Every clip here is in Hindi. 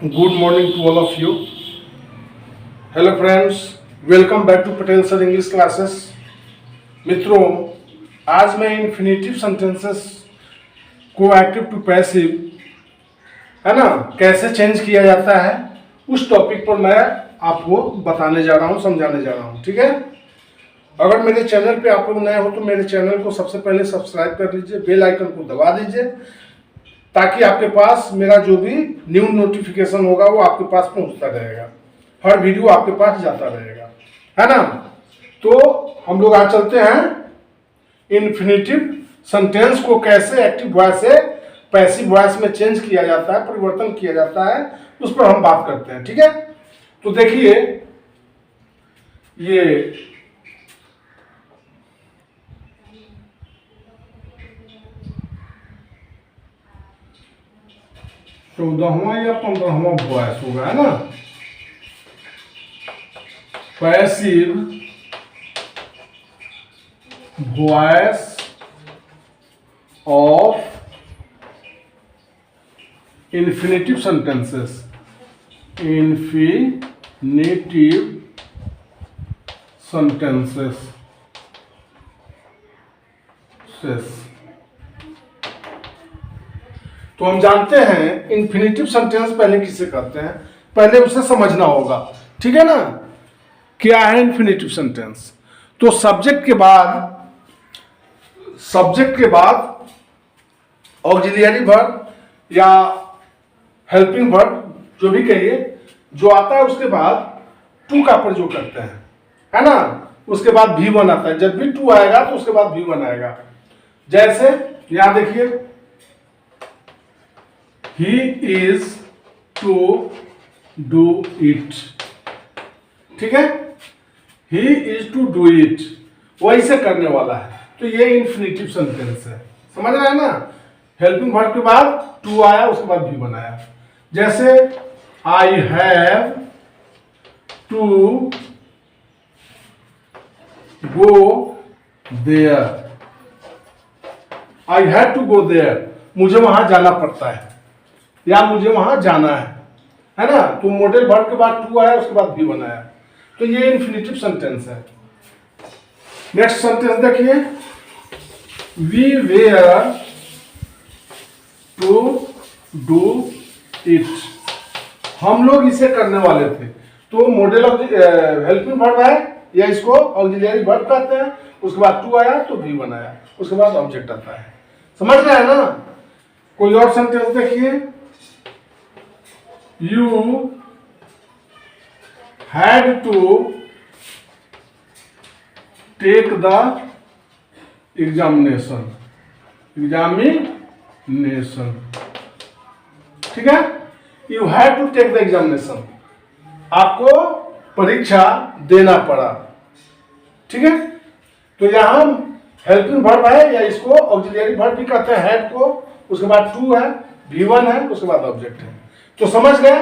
Good morning to all of you. Hello friends, welcome back to Patel Sir English Classes. मित्रों, आज मैं इन्फिनेटिव सेंटेंसेस को एक्टिव टू पैसिव है ना कैसे चेंज किया जाता है उस टॉपिक पर मैं आपको बताने जा रहा हूँ, समझाने जा रहा हूँ। ठीक है। अगर मेरे चैनल पे आप लोग नए हो तो मेरे चैनल को सबसे पहले सब्सक्राइब कर लीजिए, बेल आइकन को दबा दीजिए ताकि आपके पास मेरा जो भी न्यू नोटिफिकेशन होगा वो आपके पास पहुंचता रहेगा, हर वीडियो आपके पास जाता रहेगा, है ना। तो हम लोग आज चलते हैं इन्फिनेटिव सेंटेंस को कैसे एक्टिव वॉइस से पैसिव वॉइस में चेंज किया जाता है, परिवर्तन किया जाता है, उस पर हम बात करते हैं। ठीक है। तो देखिए ये चौदहवां या 15वां वॉइस होगा, है ना। Passive voice of infinitive sentences, infinitive sentences. तो हम जानते हैं इन्फिनेटिव सेंटेंस पहले किसे कहते हैं, पहले उसे समझना होगा। ठीक है ना। क्या है इन्फिनेटिव सेंटेंस? तो सब्जेक्ट के बाद ऑक्सिलियरी वर्ब या हेल्पिंग वर्ब जो भी कहिए, जो आता है उसके बाद टू का प्रयोग करते हैं, है ना। उसके बाद V1 आता है। जब भी टू आएगा तो उसके बाद V1 आएगा। जैसे यहां देखिए, He is to do it। ठीक है। He is to do it, वही से करने वाला है। तो ये इन्फिनेटिव सेंटेंस है, समझ रहे हैं ना। हेल्पिंग वर्ब के बाद टू आया, उसके बाद भी बनाया। जैसे I have to go there। I have to go there, मुझे वहां जाना पड़ता है या मुझे वहां जाना है ना। तो मॉडल वर्ब के बाद टू आया, उसके बाद भी बनाया। तो ये इन्फिनेटिव सेंटेंस है। नेक्स्ट सेंटेंस देखिए, we were to do it, हम लोग इसे करने वाले थे। तो मॉडल ऑफ हेल्पिंग वर्ब है या इसको ऑक्सिलियरी वर्ब कहते हैं। उसके बाद टू आया तो भी बनाया, उसके बाद ऑब्जेक्ट आता है। समझ रहे हैं ना। कोई और सेंटेंस देखिए, you had to take the examination। ठीक है। you had to take the examination, आपको परीक्षा देना पड़ा। ठीक है। तो यहां हेल्पिंग वर्ब है या इसको ऑक्सिलियरी वर्ब भी कहते हैं, हैड को। उसके बाद टू है, V1 है, उसके बाद ऑब्जेक्ट है। तो समझ गए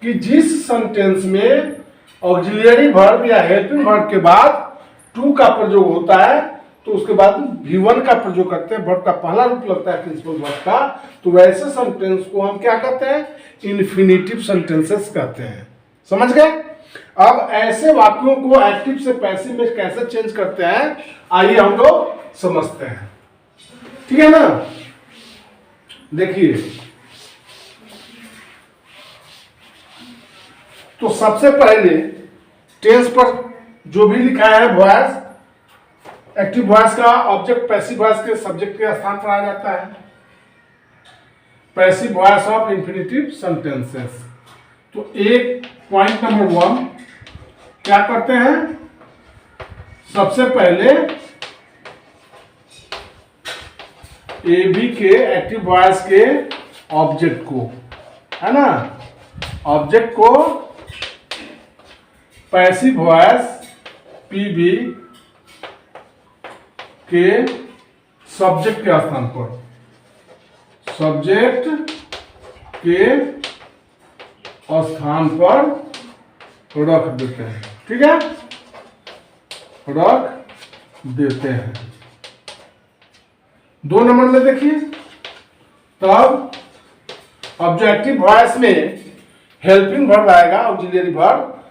कि जिस सेंटेंस में ऑक्सिलियरी वर्ब या हेल्पिंग वर्ब के बाद टू का प्रयोग होता है तो उसके बाद V1 का प्रयोग करते हैं, वर्ब का पहला रूप लगता है प्रिंसिपल वर्ब का, तो वैसे सेंटेंस को हम क्या कहते हैं? इन्फिनेटिव सेंटेंसेस कहते हैं। समझ गए। अब ऐसे वाक्यों को एक्टिव से पैसिव में कैसे चेंज करते हैं, आइए हम लोग समझते हैं। ठीक है ना। देखिए, तो सबसे पहले टेंस पर जो भी लिखा है वॉइस, एक्टिव वॉइस का ऑब्जेक्ट पैसिव वॉइस के सब्जेक्ट के स्थान पर आ जाता है। Passive voice of infinitive sentences. तो एक पॉइंट नंबर 1 क्या करते हैं, सबसे पहले ए बी के एक्टिव वॉइस के ऑब्जेक्ट को, है ना, ऑब्जेक्ट को पैसिव वॉइस पीबी के सब्जेक्ट के स्थान पर, सब्जेक्ट के स्थान पर रख देते हैं। ठीक है, रख देते हैं। 2 नंबर में देखिए, तब ऑब्जेक्टिव वॉइस में हेल्पिंग वर्ब आएगा ऑक्सिलरी वर्ब,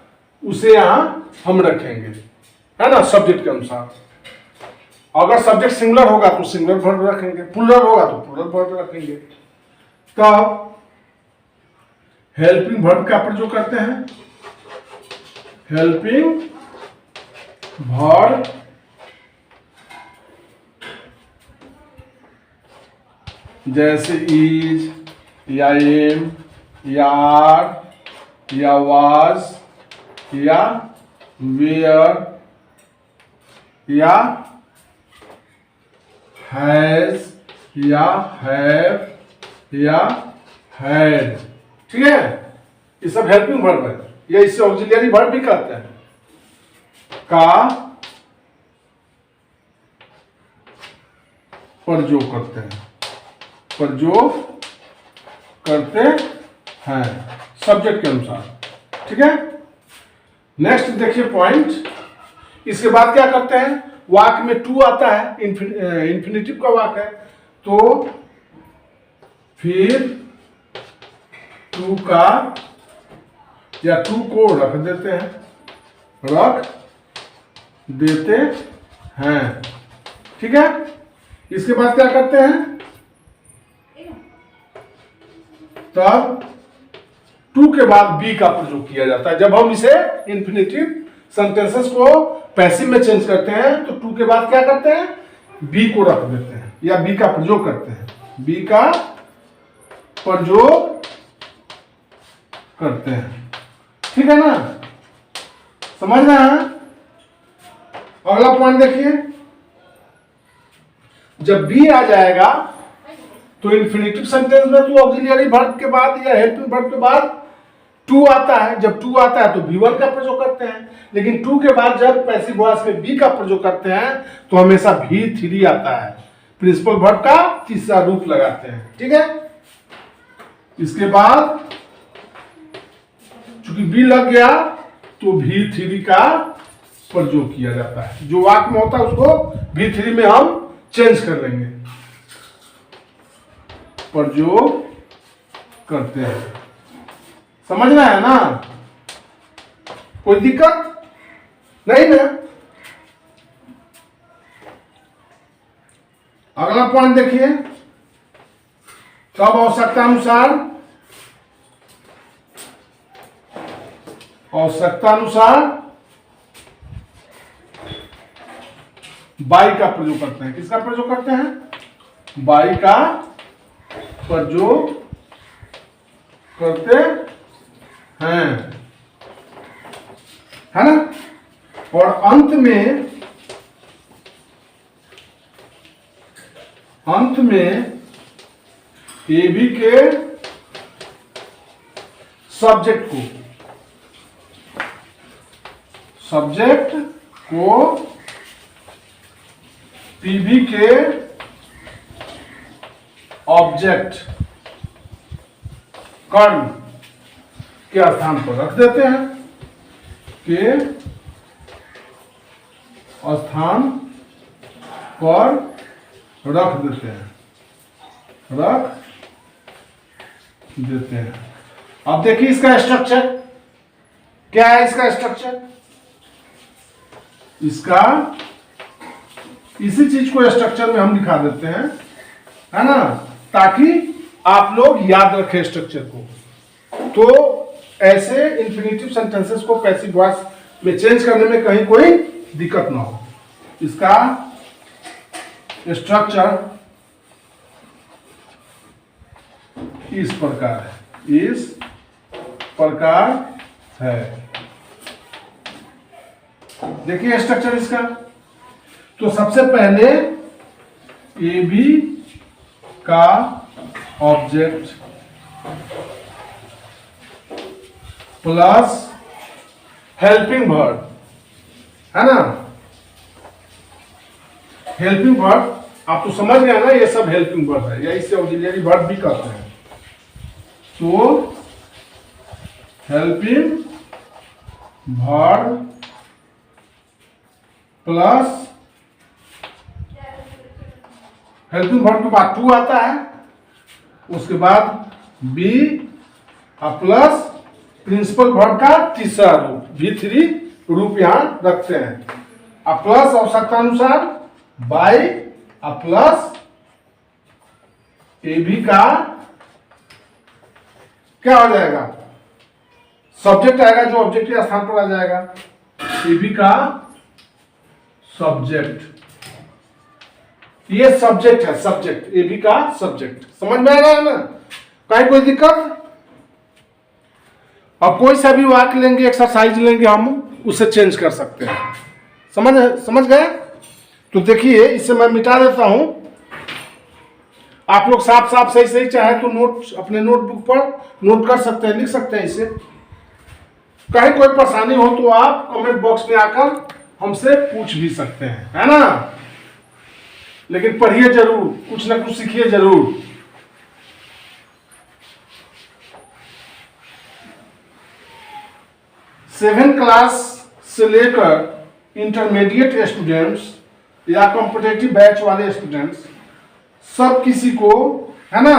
उसे यहां हम रखेंगे, है ना, सब्जेक्ट के अनुसार। अगर सब्जेक्ट सिंगुलर होगा तो सिंगुलर वर्ब रखेंगे, प्लूरल होगा तो प्लूरल वर्ब रखेंगे। तब हेल्पिंग वर्ब का प्रयोग करते हैं, हेल्पिंग वर्ब जैसे इज या एम या आर या वाज या वेयर या हैज या हैव या हैड, ठीक है, ये सब हेल्पिंग वर्ब है, या इससे ऑक्सिलरी वर्ब भी कहते हैं। का प्रयोग करते हैं, प्रयोग करते हैं सब्जेक्ट के अनुसार, ठीक है। नेक्स्ट देखिए पॉइंट, इसके बाद क्या करते हैं, वाक्य में टू आता है, इंफिनिटिव का वाक्य है, तो फिर टू का या टू को रख देते हैं, ठीक है। इसके बाद क्या करते हैं, तब टू के बाद बी का प्रयोग किया जाता है। जब हम इसे इंफिनिटिव सेंटेंसेस को पैसिव में चेंज करते हैं तो टू के बाद क्या करते हैं, बी को रख देते हैं या बी का प्रयोग करते हैं, बी का प्रयोग करते हैं, ठीक है ना, समझ रहे हैं। अगला पॉइंट देखिए, जब बी आ जाएगा तो इन्फिनिटिव सेंटेंस में तो ऑक्सिलरी वर्ब के बाद या हेल्पिंग वर्ब के बाद टू आता है। जब टू आता है तो V1 का प्रयोग करते हैं, लेकिन टू के बाद जब पैसिव वॉइस में बी का प्रयोग करते हैं तो हमेशा V3 आता है, प्रिंसिपल वर्ब का तीसरा रूप लगाते हैं, ठीक है। इसके बाद चूंकि बी लग गया तो V3 का प्रयोग किया जाता है, जो वाक्य में होता है उसको V3 में हम चेंज कर लेंगे, प्रयोग करते हैं, समझना है ना, कोई दिक्कत नहीं ना। अगला पॉइंट देखिए, तब आवश्यकता अनुसार बाई का प्रयोग करते हैं। किसका प्रयोग करते हैं, बाई का प्रयोग करते हैं, है ना। और अंत में ए बी के सब्जेक्ट को पीबी के ऑब्जेक्ट कर्म के स्थान पर रख देते हैं, के स्थान पर रख देते हैं। अब देखिए इसका स्ट्रक्चर क्या है, इसका स्ट्रक्चर, इसका इसी चीज को स्ट्रक्चर में हम लिखा देते हैं, है ना, ताकि आप लोग याद रखें स्ट्रक्चर को। तो ऐसे इंफिनिटिव सेंटेंसेस को पैसिव वॉइस में चेंज करने में कहीं कोई दिक्कत ना हो। इसका स्ट्रक्चर इस प्रकार है, देखिए स्ट्रक्चर इसका। तो सबसे पहले ए बी का ऑब्जेक्ट प्लस हेल्पिंग वर्ब, है ना, हेल्पिंग वर्ब आप तो समझ गए ना, ये सब हेल्पिंग वर्ब है, या इसे ऑक्सिलरी वर्ब भी कहते हैं। तो helping verb plus helping verb के बाद टू आता है, उसके बाद बी प्लस प्रिंसिपल वर्ब का तीसरा रूप V3 रूप यहां रखते हैं। अब प्लस आवश्यकता अनुसार बाय अब प्लस AB का क्या हो जाएगा, सब्जेक्ट आएगा जो ऑब्जेक्ट के स्थान पर आ जाएगा। AB का सब्जेक्ट, ये सब्जेक्ट है, सब्जेक्ट AB का सब्जेक्ट। समझ में आ रहा है ना, कहीं कोई दिक्कत? अब कोई सा भी वाक्य लेंगे, एक्सरसाइज लेंगे, हम उसे चेंज कर सकते हैं। समझ गए? तो देखिए इसे मैं मिटा देता हूं। आप लोग साफ साफ सही सही चाहे तो नोट अपने नोटबुक पर नोट कर सकते हैं, लिख सकते हैं इसे। कहीं कोई परेशानी हो तो आप कमेंट बॉक्स में आकर हमसे पूछ भी सकते हैं, है ना। लेकिन पढ़िए जरूर, कुछ ना कुछ सीखिए जरूर। सेवेंथ क्लास से लेकर इंटरमीडिएट स्टूडेंट्स या कॉम्पिटिटिव बैच वाले स्टूडेंट्स सब किसी को, है ना,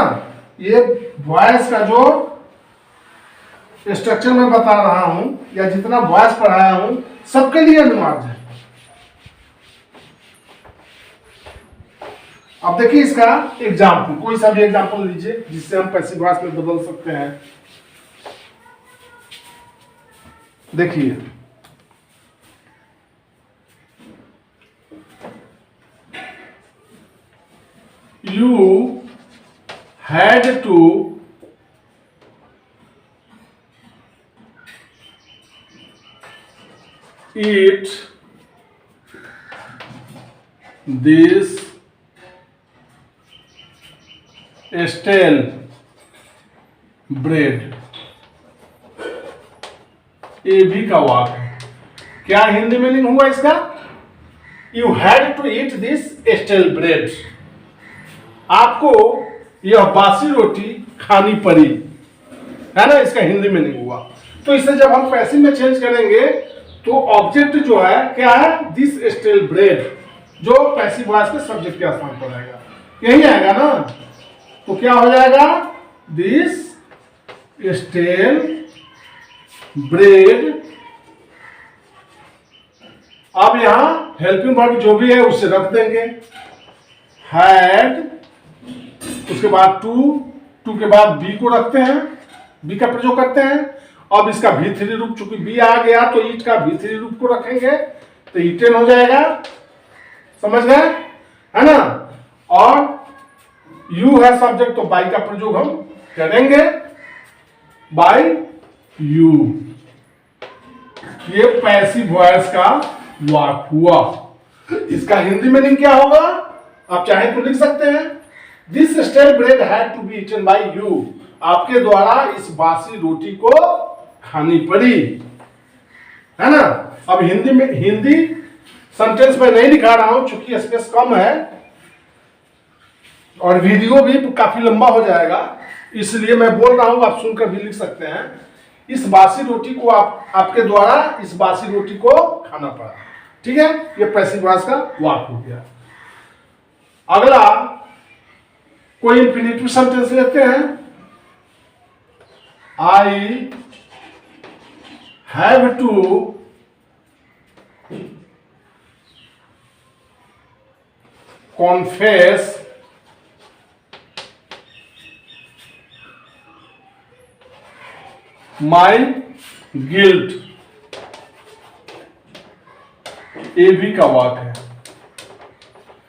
ये वॉइस का जो स्ट्रक्चर मैं बता रहा हूं या जितना वॉइस पढ़ाया हूं सबके लिए अनिवार्य है। अब देखिए इसका एग्जाम्पल, कोई सा भी एग्जाम्पल लीजिए जिससे हम पैसिव वॉइस में बदल सकते हैं। देखिए you had to eat this stale bread। ये भी का वाक्य है। क्या हिंदी मीनिंग हुआ इसका? You had to eat this stale bread. आपको यह बासी रोटी खानी पड़ी, है ना, इसका हिंदी मीनिंग हुआ। तो इसे जब हम पैसिव में चेंज करेंगे तो ऑब्जेक्ट जो है क्या है, दिस स्टेल ब्रेड, जो पैसिव वॉइस के सब्जेक्ट के स्थान पर आएगा, यही आएगा ना। तो क्या हो जाएगा, दिस स्टेल ब्रेड। अब यहां हेल्पिंग वर्ब जो भी है उसे रख देंगे, हैड, उसके बाद टू के बाद बी को रखते हैं, बी का प्रयोग करते हैं। अब इसका V3 रूप, चूंकि बी आ गया तो ईट का V3 रूप को रखेंगे तो ईटेन हो जाएगा। समझ गए, है ना। और यू है सब्जेक्ट तो बाई का प्रयोग हम करेंगे, बाई यू। ये पैसिव वॉइस का वाक्य हुआ। इसका हिंदी मीनिंग क्या होगा, आप चाहे तो लिख सकते हैं, this stale bread had to be eaten by you. आपके द्वारा इस बासी रोटी को खानी पड़ी, है ना। अब हिंदी सेंटेंस में नहीं दिखा रहा हूं चूंकि स्पेस कम है और वीडियो भी काफी लंबा हो जाएगा, इसलिए मैं बोल रहा हूं, आप सुनकर भी लिख सकते हैं। इस बासी रोटी को आपके द्वारा इस बासी रोटी को खाना पड़ा। ठीक है, ये पैसिव वॉइस का वाक्य हो गया। अगला कोई इंफिनिटिव सेंटेंस लेते हैं। I have to confess my guilt. ए भी का वाक्य है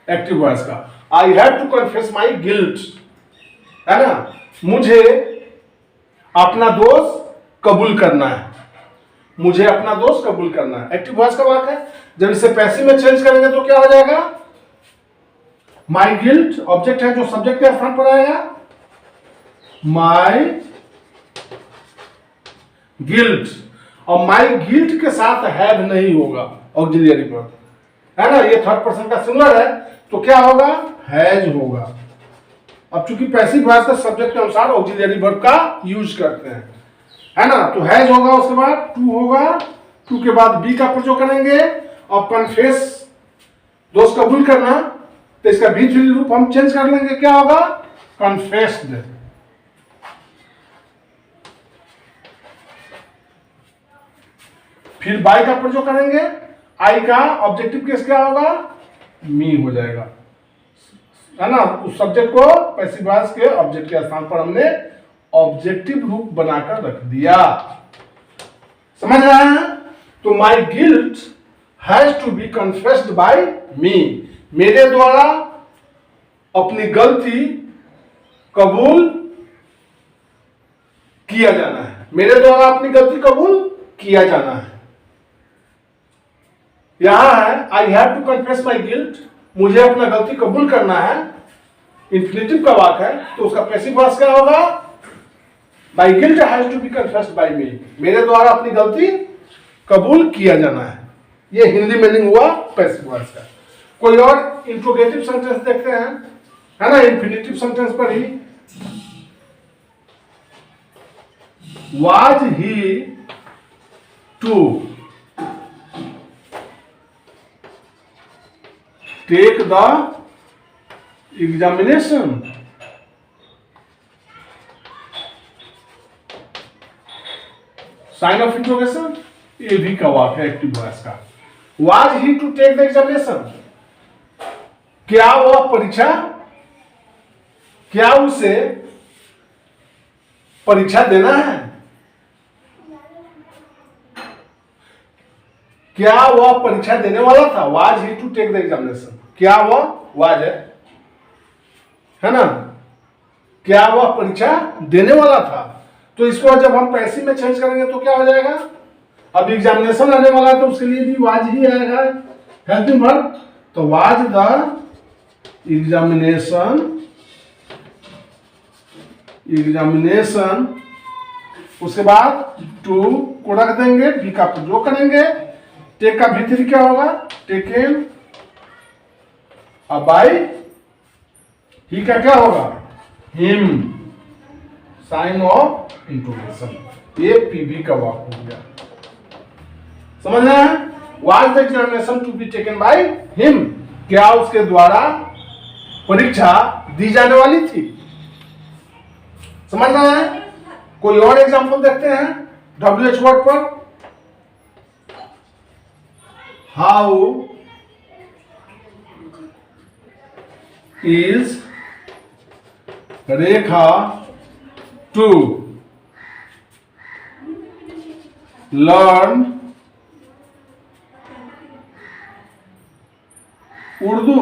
एक्टिव वॉइस का। I have to confess my guilt, है ना, मुझे अपना दोष कबूल करना है, मुझे अपना दोष कबूल करना है, एक्टिव वॉइस का वाक्य है। जब इसे पैसिव में चेंज करेंगे तो क्या हो जाएगा, माई गिल्ट ऑब्जेक्ट है जो सब्जेक्ट के स्थान पर आएगा, माई गिल्ट। और माई गिल्ट के साथ हैव नहीं होगा, ऑक्सिलियरी वर्ब, है ना, ये थर्ड पर्सन का सिंगुलर है तो क्या होगा, हैज होगा। अब चूंकि पैसिव वॉइस का सब्जेक्ट के अनुसार ऑक्सिलियरी वर्ब का यूज करते हैं, है ना, तो हैज होगा, उसके बाद टू होगा, टू के बाद बी का प्रयोग करेंगे और कन्फेस दोष कबूल करना, तो इसका V3 रूप हम चेंज कर लेंगे, क्या होगा, कन्फेस्ड। फिर बाई का प्रयोग करेंगे, आई का ऑब्जेक्टिव केस क्या होगा, मी हो जाएगा, है ना। उस सब्जेक्ट को पैसिव वॉइस के ऑब्जेक्ट के स्थान पर हमने ऑब्जेक्टिव रूप बनाकर रख दिया। समझ रहे हैं? तो my guilt has to be confessed by me, मेरे द्वारा अपनी गलती कबूल किया जाना है, मेरे द्वारा अपनी गलती कबूल किया जाना है। यहां है I have to confess my guilt, मुझे अपना गलती कबूल करना है, इंफिनिटिव का वाक्य है, तो उसका पैसिव वॉइस क्या होगा, my guilt has to be confessed by me, मेरे द्वारा अपनी गलती कबूल किया जाना है। ये हिंदी मीनिंग हुआ पैसिव वॉइस का। कोई और इंट्रोगेटिव सेंटेंस देखते हैं, है ना, इंफिनिटिव सेंटेंस पर ही। Was he to take the examination? Sign of interrogation, ये भी का वाक्य है एक्टिव वॉइस का। Was he to take the examination? क्या वह परीक्षा, क्या उसे परीक्षा देना है, क्या वह परीक्षा देने वाला था। Was he to take the examination, क्या वह वाज है ना, क्या वह परीक्षा देने वाला था। तो इसको जब हम पैसिव में चेंज करेंगे तो क्या हो जाएगा, अब एग्जामिनेशन आने वाला है तो उसके लिए भी वाज ही आएगा हेल्पिंग वर्ब, तो वाज द एग्जामिनेशन, उसके बाद टू को रख देंगे, बी का प्रयोग करेंगे, टेक का भीतरी क्या होगा, टेकन, अब बाय ही का क्या होगा, हिम, साइन ऑफ इंट्रोगेशन, ये पीवी का वाक्य हो गया। समझ रहे हैं? Was the examination to be taken by him, क्या उसके द्वारा परीक्षा दी जाने वाली थी। समझ रहे हैं? कोई और एग्जांपल देखते हैं WH वर्ड पर। How is Rekha to learn Urdu,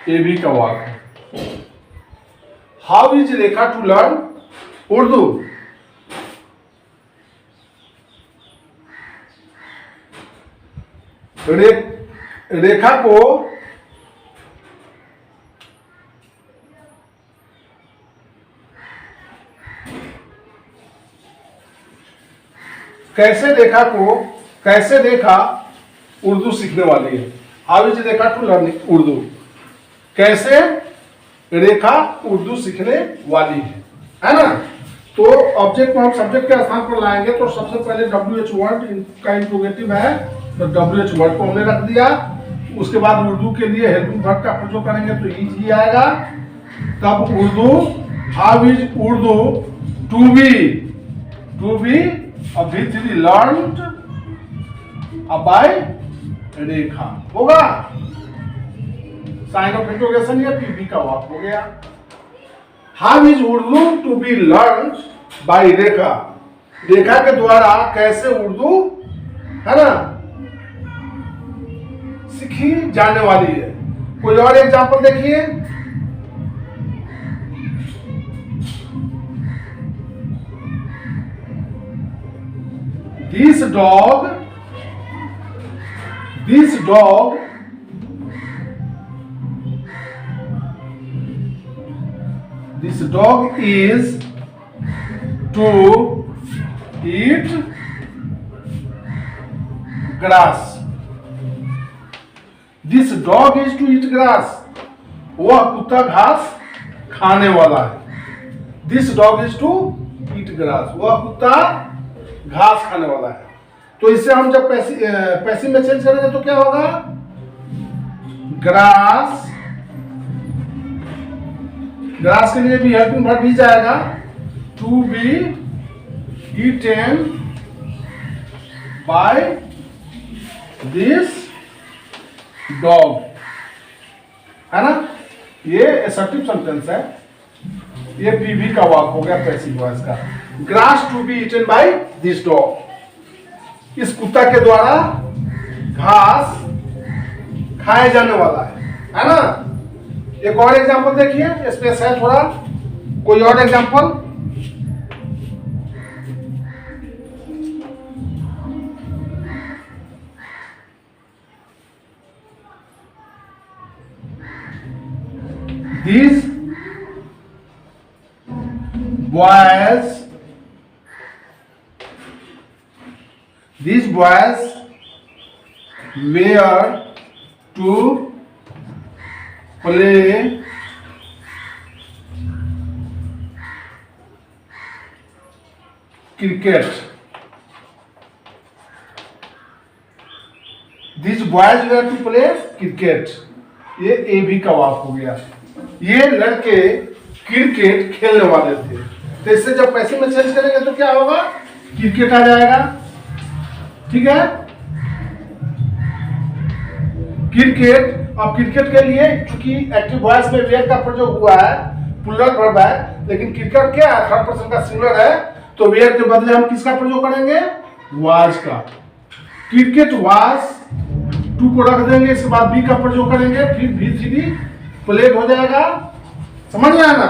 ये भी का वाक्य। How is Rekha to learn Urdu, Rekha को कैसे रेखा उर्दू सीखने वाली है। How is Rekha to learn Urdu, कैसे रेखा उर्दू सीखने वाली है ना। तो ऑब्जेक्ट को हम सब्जेक्ट के स्थान पर लाएंगे, तो सबसे पहले WH वर्ड का इंट्रोगेटिव है, तो WH वर्ड को हमने रख दिया। उसके बाद उर्दू के लिए हेल्पिंग वर्ब का प्रयोग करेंगे तो इज ही आएगा। तब Urdu, how is Urdu to be अभी लर्न्ड बाय रेखा होगा, साइन ऑफ इंट्रोगेशन या पीवी का वाक्य हो गया। How is Urdu to be learn by Rekha, Rekha के द्वारा कैसे उर्दू, है ना, सीखी जाने वाली है। कोई और एग्जांपल देखिए। This dog is to eat grass. This dog is to eat grass. वह कुत्ता घास खाने वाला है। This dog is to eat grass. वह कुत्ता घास खाने वाला है। तो इससे हम जब पैसिव में चेंज करेंगे तो क्या होगा, ग्रास के लिए भी हेल्पिंग वर्ब भी जाएगा, to be eaten by this dog, है ना। ये असर्टिव सेंटेंस है, ये पीवी का वाक हो गया पैसिव वॉइस का। Grass to be eaten by this dog, इस कुत्ता के द्वारा घास खाए जाने वाला है ना। एक और एग्जांपल देखिए, इसमें है थोड़ा कोई और example. These boys were to play cricket. These boys were to play cricket. ये ए भी का वाक हो गया। ये लड़के क्रिकेट खेलने वाले थे, तो इससे जब पैसे में चेंज करेंगे तो क्या होगा, क्रिकेट आ जाएगा। ठीक है, क्रिकेट। अब क्रिकेट के लिए चूंकि एक्टिव वॉइस में वेयर का प्रयोग हुआ है, प्लूरल वर्ब है, लेकिन क्रिकेट क्या है, थर्ड पर्सन का सिंगुलर है, तो वेयर के बदले हम किसका प्रयोग करेंगे, वाज का। क्रिकेट वाज टू को रख देंगे, इसके बाद बी का प्रयोग करेंगे, फिर भी प्लेड हो जाएगा। समझ में आया ना।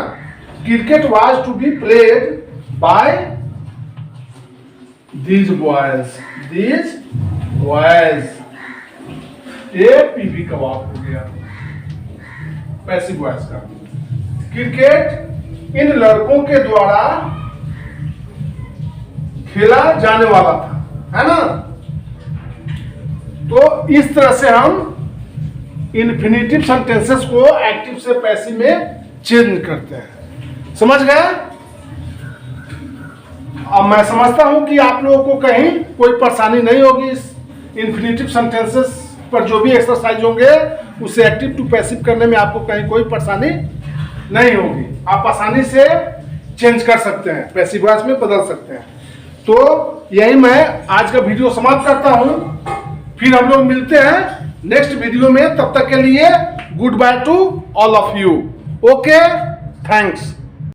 Cricket was to be played by these boys, ये पीवी का वाक हो गया पैसिव वॉइस का। क्रिकेट इन लड़कों के द्वारा खेला जाने वाला था, है ना। तो इस तरह से हम इन्फिनेटिव सेंटेंसेस को एक्टिव से पैसिव में चेंज करते हैं। समझ गए। अब मैं समझता हूं कि आप लोगों को कहीं कोई परेशानी नहीं होगी इस इन्फिनेटिव सेंटेंसेस पर। जो भी एक्सरसाइज होंगे उसे एक्टिव टू पैसिव करने में आपको कहीं कोई परेशानी नहीं होगी, आप आसानी से चेंज कर सकते हैं, पैसिव वॉइस में बदल सकते हैं। तो यही मैं आज का वीडियो समाप्त करता हूं, फिर हम लोग मिलते हैं नेक्स्ट वीडियो में। तब तक के लिए good by two all of you. Okay, thanks.